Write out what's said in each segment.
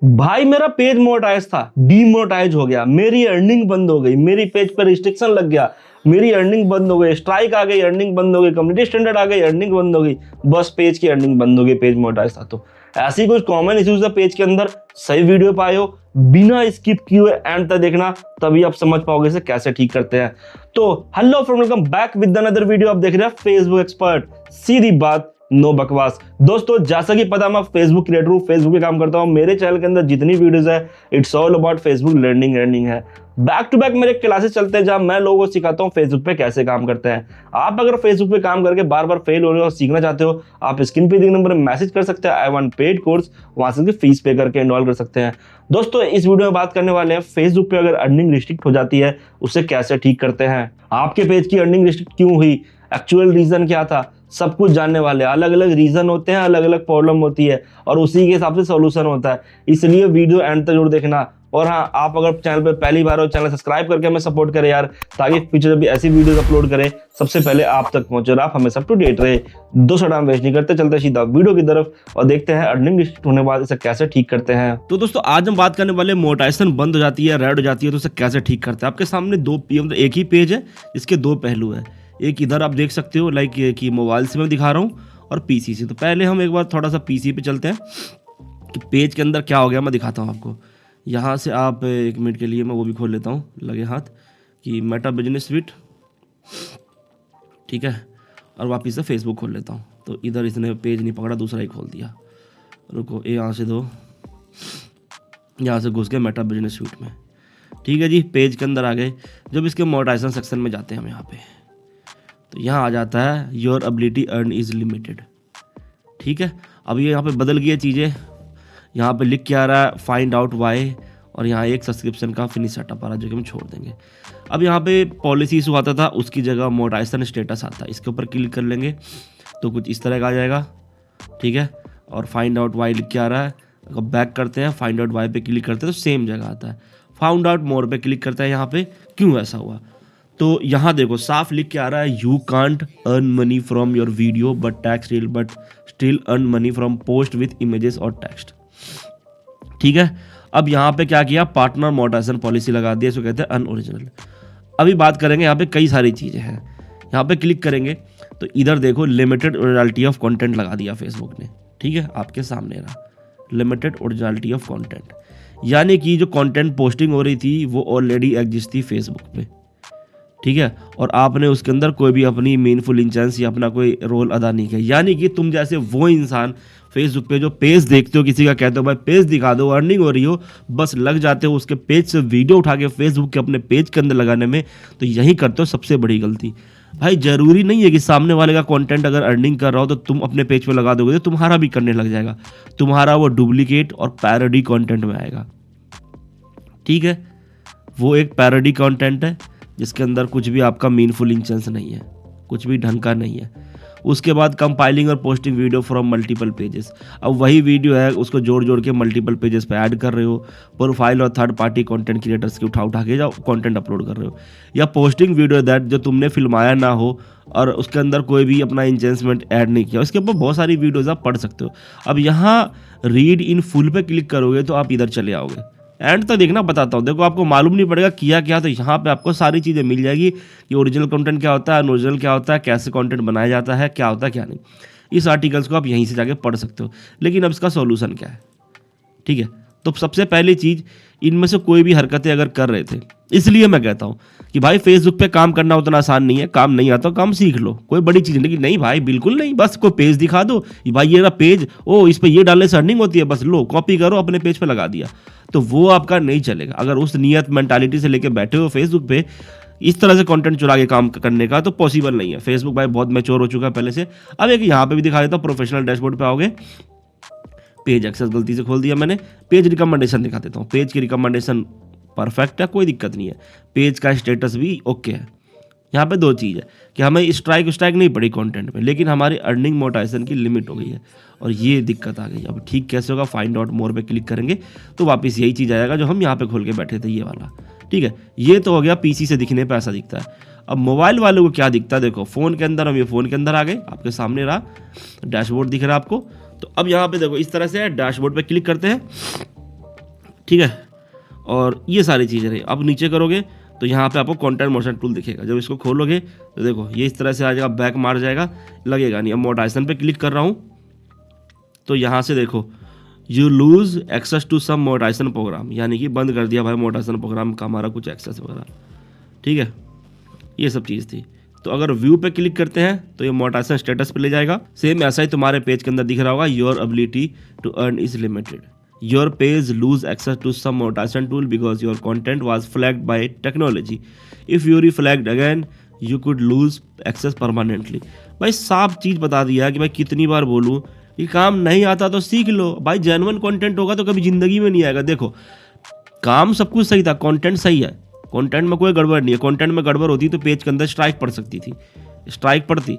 भाई मेरा page monetise था, डीमोनेटाइज हो गया, मेरी अर्निंग बंद हो गई, मेरी पेज पर रिस्ट्रिक्शन लग गया, मेरी अर्निंग बंद हो गई, स्ट्राइक आ गई, अर्निंग बंद हो गई, कम्युनिटी स्टैंडर्ड आ गई, अर्निंग बंद हो गई, बस पेज की अर्निंग बंद हो गई, पेज मोनेटाइज था। तो ऐसी कुछ कॉमन इश्यूज है पेज के अंदर, सही वीडियो पाए हो, बिना स्किप किए एंड तक देखना, तभी आप समझ पाओगे इसे कैसे ठीक करते हैं। तो hello friend, welcome back with another video. आप देख रहे हैं फेसबुक एक्सपर्ट, सीधी बात नो बकवास। दोस्तों जैसा कि पता मैं फेसबुक क्रिएटर हूँ, फेसबुक पे काम करता हूँ, मेरे चैनल के अंदर जितनी वीडियोस है it's all about Facebook learning है। बैक टू बैक मेरे क्लासेस चलते हैं जहां मैं लोगों को सिखाता हूँ फेसबुक पे कैसे काम करते हैं। आप अगर फेसबुक पे काम करके बार बार फेल हो रहे हो और सीखना चाहते हो, आप स्क्रीन पे दिए नंबर में मैसेज कर सकते हैं, आई वांट पेड कोर्स, वहां से फीस पे करके एनरोल कर सकते हैं। दोस्तों इस वीडियो में बात करने वाले हैं फेसबुक पे अगर अर्निंग रिस्ट्रिक्ट हो जाती है उसे कैसे ठीक करते हैं। आपके पेज की अर्निंग रिस्ट्रिक्ट क्यों हुई, एक्चुअल रीजन क्या था, सब कुछ जानने वाले। अलग अलग रीजन होते हैं, अलग अलग प्रॉब्लम होती है और उसी के हिसाब से सॉल्यूशन होता है, इसलिए वीडियो एंड तक जरूर देखना। और हाँ, आप अगर चैनल पे पहली बार हो, चैनल सब्सक्राइब करके हमें सपोर्ट करें यार, ताकि फ्यूचर जब भी ऐसी वीडियोस अपलोड करें सबसे पहले आप तक पहुंचे और आप हमेशा अप टू डेट रहे। दो टाइम वेस्ट नहीं करते, चलते सीधा वीडियो की तरफ और देखते हैं अर्निंग रिस्ट्रिक्ट होने के बाद इसे कैसे ठीक करते हैं। तो दोस्तों आज हम बात करने वाले मोनेटाइजेशन बंद हो जाती है, रेड हो जाती है, तो उसे कैसे ठीक करते हैं। आपके सामने एक ही पेज है, इसके दो पहलू है। एक इधर आप देख सकते हो, लाइक कि मोबाइल से मैं दिखा रहा हूँ और पीसी से। तो पहले हम एक बार थोड़ा सा पीसी पे चलते हैं कि पेज के अंदर क्या हो गया, मैं दिखाता हूँ आपको। यहाँ से आप एक मिनट के लिए मैं वो भी खोल लेता हूँ लगे हाथ कि मेटा बिजनेस स्वीट, ठीक है, और वापिस से फेसबुक खोल लेता हूँ। तो इधर इसने पेज नहीं पकड़ा, दूसरा ही खोल दिया। रुको, यहाँ से दो, यहाँ से घुस गए मेटा बिजनेस स्वीट में, ठीक है जी। पेज के अंदर आ गए। जब इसके मोनेटाइजेशन सेक्शन में जाते हैं हम यहाँ पे, तो यहाँ आ जाता है your ability earn is limited, ठीक है। अब ये यहाँ पे बदल गई चीज़ें, यहाँ पे लिख के आ रहा है फाइंड आउट वाई, और यहाँ एक सब्सक्रिप्शन का फिनिश सेटअप आ रहा है जो कि हम छोड़ देंगे। अब यहाँ पे पॉलिसी इशू आता था, उसकी जगह मोनेटाइजेशन स्टेटस आता है, इसके ऊपर क्लिक कर लेंगे तो कुछ इस तरह का आ जाएगा, ठीक है। और फाइंड आउट वाई लिख के आ रहा है, अगर बैक करते हैं फाइंड आउट वाई पे क्लिक करते हैं तो सेम जगह आता है। फाउंड आउट मोर पे क्लिक करते हैं, यहाँ पे क्यों ऐसा हुआ, तो यहाँ देखो साफ लिख के आ रहा है you can't earn money from your video but still earn money from post with images और टेक्स्ट, ठीक है। अब यहाँ पे क्या किया, पार्टनर मोनेटाइजेशन पॉलिसी लगा दिया, इसको कहते हैं अनओरिजिनल। अभी बात करेंगे, यहाँ पे कई सारी चीज़ें हैं। यहाँ पे क्लिक करेंगे तो इधर देखो लिमिटेड ओरिजिनलिटी ऑफ कंटेंट लगा दिया फेसबुक ने, ठीक है, आपके सामने रहा लिमिटेड ओरिजिनलिटी ऑफ कंटेंट, यानी कि जो कंटेंट पोस्टिंग हो रही थी वो ऑलरेडी एग्जिस्ट थी फेसबुक पे, ठीक है। और आपने उसके अंदर कोई भी अपनी मीनफुल इंटेंस या अपना कोई रोल अदा नहीं किया, यानी कि तुम जैसे वो इंसान फेसबुक पे जो पेज देखते हो, किसी का कहते हो भाई पेज दिखा दो, अर्निंग हो रही हो, बस लग जाते हो उसके पेज से वीडियो उठा के फेसबुक के अपने पेज के अंदर लगाने में, तो यही करते हो सबसे बड़ी गलती। भाई जरूरी नहीं है कि सामने वाले का कंटेंट अगर अर्निंग कर रहा हो तो तुम अपने पेज पे लगा दोगे तो तुम्हारा भी करने लग जाएगा, तुम्हारा वो डुप्लीकेट और पैरोडी कंटेंट में आएगा, ठीक है। वो एक पैरोडी कंटेंट है जिसके अंदर कुछ भी आपका मीनफुल इंटेंस नहीं है, कुछ भी ढंग का नहीं है। उसके बाद कंपाइलिंग और posting video from multiple pages, अब वही वीडियो है उसको जोड़ जोड़ के मल्टीपल पेजेस पे ऐड कर रहे हो, प्रोफाइल और थर्ड पार्टी कंटेंट क्रिएटर्स की उठा के जाओ कंटेंट अपलोड कर रहे हो, या पोस्टिंग वीडियो दैट जो तुमने फिल्माया ना हो और उसके अंदर कोई भी अपना इंटेंसमेंट ऐड नहीं किया, उसके ऊपर बहुत सारी वीडियोज़ आप पढ़ सकते हो। अब यहाँ रीड इन फुल पे क्लिक करोगे तो आप इधर चले आओगे, एंड तो देखना बताता हूँ, देखो आपको मालूम नहीं पड़ेगा किया क्या, तो यहाँ पे आपको सारी चीज़ें मिल जाएगी कि ओरिजिनल कंटेंट क्या होता है, अनओरिजिनल क्या होता है, कैसे कंटेंट बनाया जाता है, क्या होता है क्या नहीं। इस आर्टिकल्स को आप यहीं से जाके पढ़ सकते हो। लेकिन अब इसका सॉल्यूशन क्या है, ठीक है। तो सबसे पहली चीज़, इनमें से कोई भी हरकतें अगर कर रहे थे, इसलिए मैं कहता हूँ कि भाई फेसबुक पे काम करना उतना आसान नहीं है, काम नहीं आता काम सीख लो, कोई बड़ी चीज़ नहीं। लेकिन नहीं भाई बिल्कुल नहीं, बस कोई पेज दिखा दो, भाई ये रहा पेज, ओ इस पे ये डालने से अर्निंग होती है, बस लो कॉपी करो अपने पेज पे लगा दिया, तो वो आपका नहीं चलेगा। अगर उस नियत मेंटालिटी से लेके बैठे हो फेसबुक पे इस तरह से कंटेंट चुरा के काम करने का, तो पॉसिबल नहीं है। फेसबुक भाई बहुत मैच्योर हो चुका है पहले से। अब एक यहाँ पे भी दिखा देता हूँ, प्रोफेशनल डैशबोर्ड पे आओगे, पेज एक्सेस गलती से खोल दिया मैंने, पेज रिकमेंडेशन दिखा देता हूँ। पेज की रिकमेंडेशन परफेक्ट है, कोई दिक्कत नहीं है, पेज का स्टेटस भी ओके है। यहाँ पे दो चीज़ है कि हमें स्ट्राइक नहीं पड़ी कंटेंट में, लेकिन हमारी अर्निंग मोनेटाइजेशन की लिमिट हो गई है और ये दिक्कत आ गई। अब ठीक कैसे होगा, फाइंड आउट मोर पे क्लिक करेंगे तो वापस यही चीज़ आएगा जो हम यहाँ पे खोल के बैठे थे, ये वाला, ठीक है। ये तो हो गया पीसी से दिखने पे ऐसा दिखता है। अब मोबाइल वाले को क्या दिखता है, देखो फ़ोन के अंदर, हम ये फ़ोन के अंदर आ गए, आपके सामने रहा डैशबोर्ड दिख रहा है आपको। तो अब यहाँ पे देखो इस तरह से डैशबोर्ड पे क्लिक करते हैं, ठीक है। और ये सारी चीज़ें रही। अब नीचे करोगे तो यहाँ पे आपको कंटेंट मोशन टूल दिखेगा। जब इसको खोलोगे तो देखो ये इस तरह से आ जाएगा, बैक मार जाएगा, लगेगा नहीं। अब मोड आइकन पे क्लिक कर रहा हूँ तो यहाँ से देखो you lose access to some monetisation programme, यानी कि बंद कर दिया भाई मोडाइसन प्रोग्राम का हमारा कुछ एक्सेस वगैरह। ठीक है, ये सब चीज़ थी। तो अगर व्यू पे क्लिक करते हैं तो ये मोडाइसन स्टेटस पे ले जाएगा। सेम ऐसा ही तुम्हारे पेज के अंदर दिख रहा होगा, your ability to earn is limited, your page lose access to some monetisation tool because your content was flagged by technology, if you reflagged again you could lose access permanently. भाई साफ चीज़ बता दिया कि भाई कितनी बार बोलूँ, ये काम नहीं आता तो सीख लो भाई। जेन्युइन कंटेंट होगा तो कभी ज़िंदगी में नहीं आएगा। देखो काम सब कुछ सही था, कंटेंट सही है, कंटेंट में कोई गड़बड़ नहीं है। कंटेंट में गड़बड़ होती तो पेज के अंदर स्ट्राइक पड़ सकती थी, स्ट्राइक पड़ती।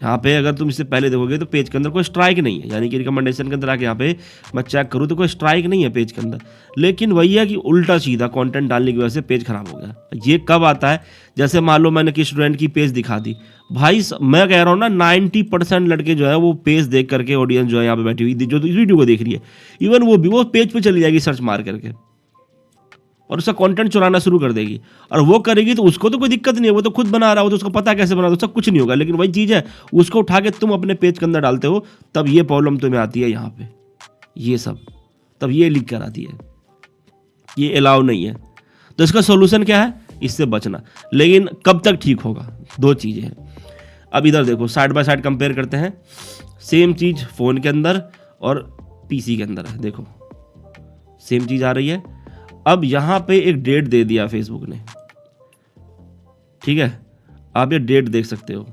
यहाँ पे अगर तुम इससे पहले देखोगे तो पेज के अंदर कोई स्ट्राइक नहीं है, यानी कि रिकमेंडेशन के अंदर आके यहाँ पे मैं चेक करूँ तो कोई स्ट्राइक नहीं है पेज के अंदर। लेकिन वही है कि उल्टा सीधा कंटेंट डालने की वजह से पेज खराब हो गया। ये कब आता है, जैसे मान लो मैंने किसी स्टूडेंट की पेज दिखा दी भाई, मैं कह रहा हूँ ना 90% लड़के जो है वो पेज देख करके, ऑडियंस जो है यहाँ पे बैठी हुई जो इस वीडियो को देख रही है, इवन वो भी वो पेज पे चली जाएगी सर्च मार करके और उसका कंटेंट चुराना शुरू कर देगी। और वो करेगी तो उसको तो कोई दिक्कत नहीं है, वो तो खुद बना रहा हो तो उसको पता कैसे बना, उसका कुछ नहीं होगा। लेकिन वही चीज़ है, उसको उठा के तुम अपने पेज के अंदर डालते हो, तब ये प्रॉब्लम तुम्हें आती है यहाँ पे, ये सब तब ये लिख कर आती है, ये अलाउ नहीं है। तो इसका सोल्यूशन क्या है, इससे बचना। लेकिन कब तक ठीक होगा, दो चीज़ें हैं। अब इधर देखो साइड बाय साइड कंपेयर करते हैं, सेम चीज़ फ़ोन के अंदर और पीसी के अंदर है। देखो सेम चीज़ आ रही है। अब यहाँ पे एक डेट दे दिया फेसबुक ने, ठीक है, आप ये डेट देख सकते हो,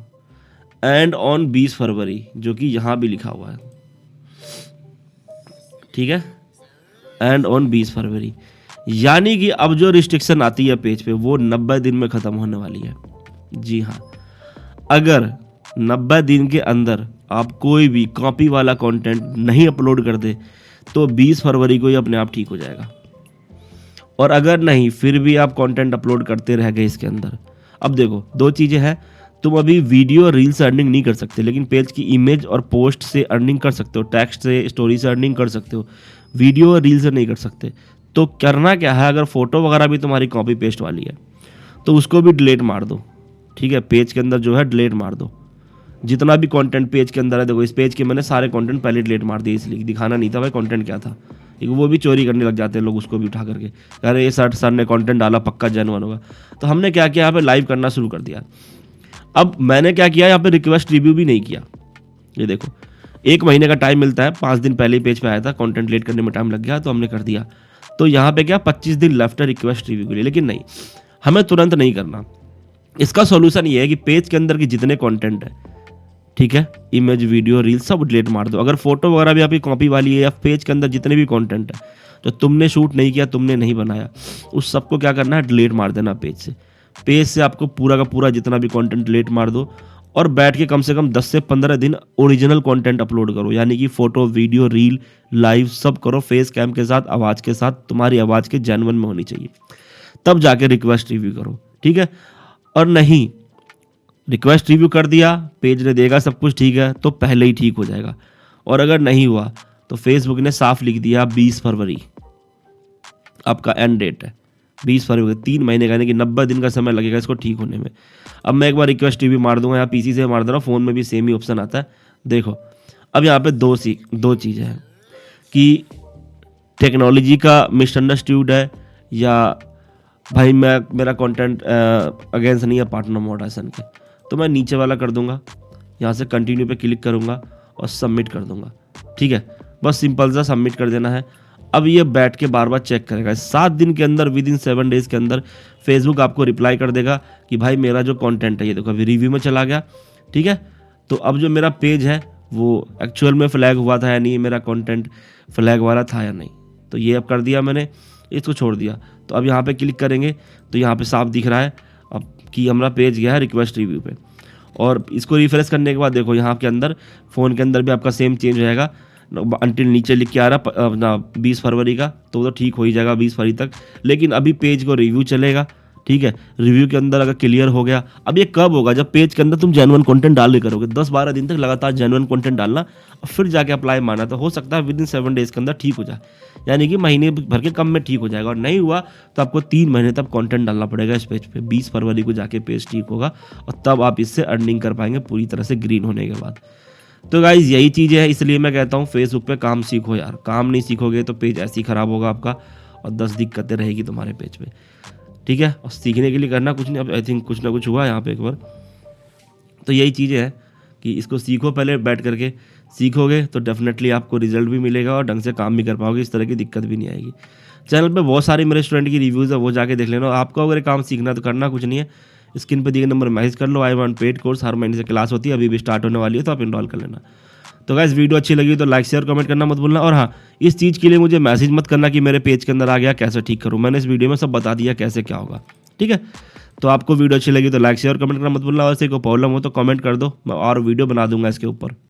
एंड ऑन 20 फरवरी, जो कि यहाँ भी लिखा हुआ है, ठीक है, एंड ऑन 20 फरवरी। यानी कि अब जो रिस्ट्रिक्शन आती है पेज पे वो 90 दिन में ख़त्म होने वाली है। जी हाँ, अगर 90 दिन के अंदर आप कोई भी कॉपी वाला कंटेंट नहीं अपलोड कर दे तो 20 फरवरी को ही अपने आप ठीक हो जाएगा। और अगर नहीं फिर भी आप कंटेंट अपलोड करते रह गए इसके अंदर, अब देखो दो चीज़ें हैं, तुम अभी वीडियो रील से अर्निंग नहीं कर सकते, लेकिन पेज की इमेज और पोस्ट से अर्निंग कर सकते हो, टेक्स्ट से, स्टोरी से अर्निंग कर सकते हो, वीडियो और रील से नहीं कर सकते। तो करना क्या है, अगर फोटो वगैरह भी तुम्हारी कॉपी पेस्ट वाली है तो उसको भी डिलीट मार दो, ठीक है, पेज के अंदर जो है डिलीट मार दो। जितना भी कंटेंट पेज के अंदर है, देखो इस पेज के मैंने सारे कंटेंट पहले डिलीट मार दिए, इसलिए दिखाना नहीं था भाई कंटेंट क्या था। एक वो भी चोरी करने लग जाते हैं लोग, उसको भी उठा करके, अरे ये सर ने कंटेंट डाला पक्का जेन्युइन होगा। तो हमने क्या किया, यहाँ पे लाइव करना शुरू कर दिया। अब मैंने क्या किया, यहाँ पे रिक्वेस्ट रिव्यू भी नहीं किया। ये देखो 1 महीने का टाइम मिलता है, 5 दिन पहले ही पेज पे आया था, कंटेंट डिलीट करने में टाइम लग गया तो हमने कर दिया। तो यहाँ पे क्या 25 दिन लेफ्ट है रिक्वेस्ट रिव्यू के लिए, लेकिन नहीं, हमें तुरंत नहीं करना। इसका सॉल्यूशन ये है कि पेज के अंदर के जितने कंटेंट है, ठीक है, इमेज, वीडियो, रील सब डिलीट मार दो। अगर फोटो वगैरह भी आपकी कॉपी वाली है या पेज के अंदर जितने भी कंटेंट है जो तुमने शूट नहीं किया, तुमने नहीं बनाया, उस सबको क्या करना है, डिलीट मार देना पेज से। पेज से आपको पूरा का पूरा जितना भी कंटेंट डिलीट मार दो और बैठ के कम से कम 10 से 15 दिन ओरिजिनल कंटेंट अपलोड करो, यानी कि फोटो, वीडियो, रील, लाइव सब करो, फेस कैम के साथ, आवाज़ के साथ, तुम्हारी आवाज़ के जेन्युइन में होनी चाहिए, तब जाके रिक्वेस्ट रिव्यू करो, ठीक है। और नहीं, रिक्वेस्ट रिव्यू कर दिया, पेज ने देगा सब कुछ ठीक है तो पहले ही ठीक हो जाएगा। और अगर नहीं हुआ तो फेसबुक ने साफ लिख दिया 20 फरवरी आपका एंड डेट है, 20 फरवरी, 3 महीने का, यानी कि 90 दिन का समय लगेगा इसको ठीक होने में। अब मैं एक बार रिक्वेस्ट रिव्यू मार दूंगा, यहाँ पीसी से मार दे रहा हूँ, फ़ोन में भी सेम ही ऑप्शन आता है। देखो अब यहाँ पे दो चीज़ें हैं कि टेक्नोलॉजी का मिसअंडरस्टूड है या भाई मेरा कंटेंट अगेंस्ट नहीं है पार्टनर मोडाइसन के। तो मैं नीचे वाला कर दूंगा, यहाँ से कंटिन्यू पे क्लिक करूँगा और सबमिट कर दूंगा, ठीक है, बस सिंपल सा सबमिट कर देना है। अब ये बैठ के बार बार चेक करेगा, 7 दिन के अंदर, विदिन 7 डेज़ के अंदर फेसबुक आपको रिप्लाई कर देगा कि भाई मेरा जो कंटेंट है, ये देखो अभी रिव्यू में चला गया, ठीक है। तो अब जो मेरा पेज है वो एक्चुअल में फ्लैग हुआ था या नहीं, मेरा कंटेंट फ्लैग वाला था या नहीं, तो ये अब कर दिया मैंने, इसको छोड़ दिया। तो अब यहाँ पे क्लिक करेंगे तो यहाँ पे साफ दिख रहा है अब कि हमारा पेज गया है रिक्वेस्ट रिव्यू पे। और इसको रिफ्रेश करने के बाद देखो यहाँ के अंदर फ़ोन के अंदर भी आपका सेम चेंज हो जाएगा, अंटिल नीचे लिख के आ रहा अपना 20 फरवरी का, तो ठीक हो ही जाएगा 20 फरवरी तक। लेकिन अभी पेज को रिव्यू चलेगा, ठीक है, रिव्यू के अंदर अगर क्लियर हो गया। अब ये कब होगा, जब पेज के अंदर तुम जेन्युइन कंटेंट डाल के करोगे, 10-12 दिन तक लगातार जेन्युइन कंटेंट डालना और फिर जाके अप्लाई मारना, तो हो सकता है विद इन 7 डेज़ के अंदर ठीक हो जाए, यानी कि महीने भर के कम में ठीक हो जाएगा। और नहीं हुआ तो आपको 3 महीने तक कंटेंट डालना पड़ेगा इस पेज पे। 20 फरवरी को जाके पेज ठीक होगा और तब आप इससे अर्निंग कर पाएंगे पूरी तरह से ग्रीन होने के बाद। तो गाइज़ यही चीज़ें हैं, इसलिए मैं कहता हूँ फेसबुक पे काम सीखो यार। काम नहीं सीखोगे तो पेज ऐसे ही ख़राब होगा आपका और 10 दिक्कतें रहेगी तुम्हारे पेज पे, ठीक है। और सीखने के लिए करना कुछ नहीं, अब आई थिंक कुछ ना कुछ हुआ यहाँ पे एक बार। तो यही चीज़ें हैं कि इसको सीखो, पहले बैठ करके सीखोगे तो डेफिनेटली आपको रिजल्ट भी मिलेगा और ढंग से काम भी कर पाओगे, इस तरह की दिक्कत भी नहीं आएगी। चैनल पे बहुत सारे मेरे स्टूडेंट की रिव्यूज़ है, वो जाके देख लेना। आपको अगर काम सीखना है तो करना कुछ नहीं है, स्क्रीन पे दिए गए नंबर मैसेज कर लो। आई वांट पेड कोर्स, हर महीने से क्लास होती है, अभी भी स्टार्ट होने वाली है, तो आप इनरोल कर लेना। तो गाइस वीडियो अच्छी लगी तो लाइक शेयर कमेंट करना मत भूलना। और हाँ, इस चीज़ के लिए मुझे मैसेज मत करना कि मेरे पेज के अंदर आ गया कैसे ठीक करूँ, मैंने इस वीडियो में सब बता दिया कैसे क्या होगा, ठीक है। तो आपको वीडियो अच्छी लगी तो लाइक शेयर कमेंट करना मत भूलना। और से कोई प्रॉब्लम हो तो कमेंट कर दो, मैं और वीडियो बना दूंगा इसके ऊपर।